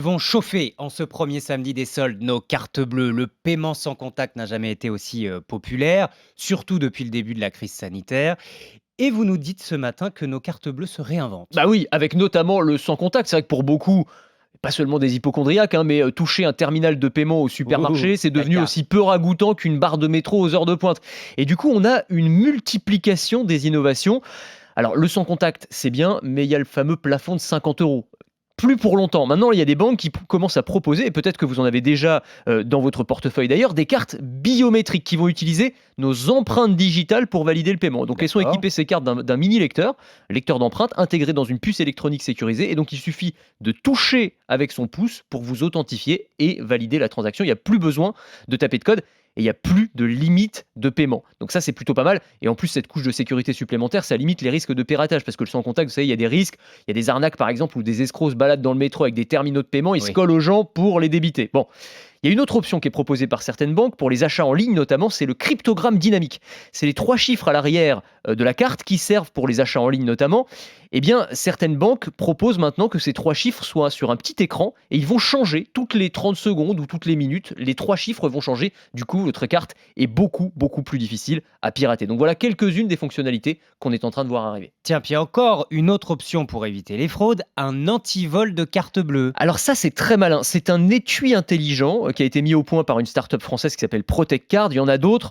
Vont chauffer en ce premier samedi des soldes nos cartes bleues. Le paiement sans contact n'a jamais été aussi populaire, surtout depuis le début de la crise sanitaire. Et vous nous dites ce matin que nos cartes bleues se réinventent. Bah oui, avec notamment le sans contact. C'est vrai que pour beaucoup, pas seulement des hypocondriaques, hein, mais toucher un terminal de paiement au Ouh, supermarché, c'est bel devenu cas. aussi peu ragoûtant qu'une barre de métro aux heures de pointe. Et du coup, on a une multiplication des innovations. Alors, le sans contact, c'est bien, mais il y a le fameux plafond de 50 €. Plus pour longtemps. Maintenant, il y a des banques qui commencent à proposer, et peut-être que vous en avez déjà dans votre portefeuille d'ailleurs, des cartes biométriques qui vont utiliser nos empreintes digitales pour valider le paiement. Donc, elles sont D'accord. équipées, ces cartes, d'un mini lecteur, lecteur d'empreintes, intégré dans une puce électronique sécurisée. Et donc, il suffit de toucher avec son pouce pour vous authentifier et valider la transaction. Il n'y a plus besoin de taper de code et il n'y a plus de limite de paiement. Donc ça, c'est plutôt pas mal. Et en plus, cette couche de sécurité supplémentaire, ça limite les risques de piratage. Parce que le sans contact, vous savez, il y a des risques. Il y a des arnaques, par exemple, où des escrocs se baladent dans le métro avec des terminaux de paiement, ils se Oui. collent aux gens pour les débiter. Bon, il y a une autre option qui est proposée par certaines banques, pour les achats en ligne notamment, c'est le cryptogramme dynamique. C'est les 3 chiffres à l'arrière de la carte qui servent pour les achats en ligne notamment. Eh bien, certaines banques proposent maintenant que ces 3 chiffres soient sur un petit écran et ils vont changer toutes les 30 secondes ou toutes les minutes. Les 3 chiffres vont changer. Du coup, votre carte est beaucoup, beaucoup plus difficile à pirater. Donc voilà quelques-unes des fonctionnalités qu'on est en train de voir arriver. Tiens, puis encore une autre option pour éviter les fraudes, un antivol de cartes bleues. Alors ça, c'est très malin. C'est un étui intelligent qui a été mis au point par une start-up française qui s'appelle Protect Card. Il y en a d'autres.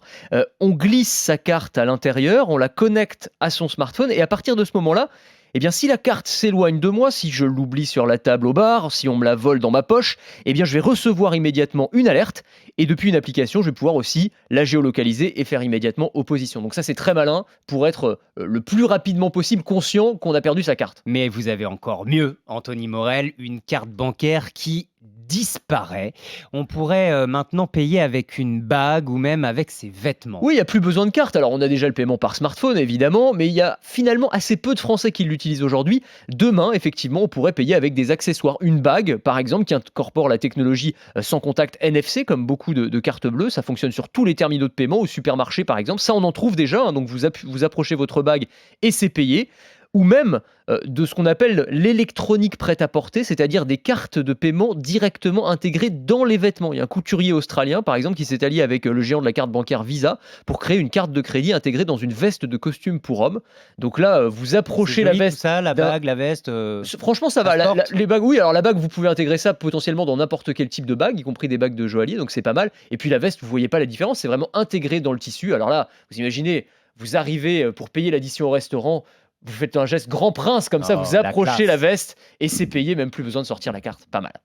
On glisse sa carte à l'intérieur, on la connecte à son smartphone et à partir de ce moment-là, eh bien, si la carte s'éloigne de moi, si je l'oublie sur la table au bar, si on me la vole dans ma poche, eh bien, je vais recevoir immédiatement une alerte et depuis une application, je vais pouvoir aussi la géolocaliser et faire immédiatement opposition. Donc ça, c'est très malin pour être le plus rapidement possible conscient qu'on a perdu sa carte. Mais vous avez encore mieux, Anthony Morel, une carte bancaire qui disparaît. On pourrait maintenant payer avec une bague ou même avec ses vêtements. Oui, il n'y a plus besoin de carte. Alors, on a déjà le paiement par smartphone, évidemment, mais il y a finalement assez peu de Français qui l'utilisent aujourd'hui. Demain, effectivement, on pourrait payer avec des accessoires. Une bague, par exemple, qui incorpore la technologie sans contact NFC, comme beaucoup de cartes bleues. Ça fonctionne sur tous les terminaux de paiement, au supermarché, par exemple. Ça, on en trouve déjà, hein. Donc, vous approchez votre bague et c'est payé. Ou même de ce qu'on appelle l'électronique prêt-à-porter, c'est-à-dire des cartes de paiement directement intégrées dans les vêtements. Il y a un couturier australien, par exemple, qui s'est allié avec le géant de la carte bancaire Visa pour créer une carte de crédit intégrée dans une veste de costume pour homme. Donc là, vous C'est approchez la joli tout veste ça, la d'un... bague, la veste, Franchement, ça ça va. se porte. Les bagues, oui. Alors la bague, vous pouvez intégrer ça potentiellement dans n'importe quel type de bague, y compris des bagues de joaillier, donc c'est pas mal. Et puis la veste, vous voyez pas la différence, c'est vraiment intégré dans le tissu. Alors là, vous imaginez, vous arrivez pour payer l'addition au restaurant, vous faites un geste grand prince comme ça, vous Oh, la approchez la classe. veste et c'est payé, même plus besoin de sortir la carte. Pas mal.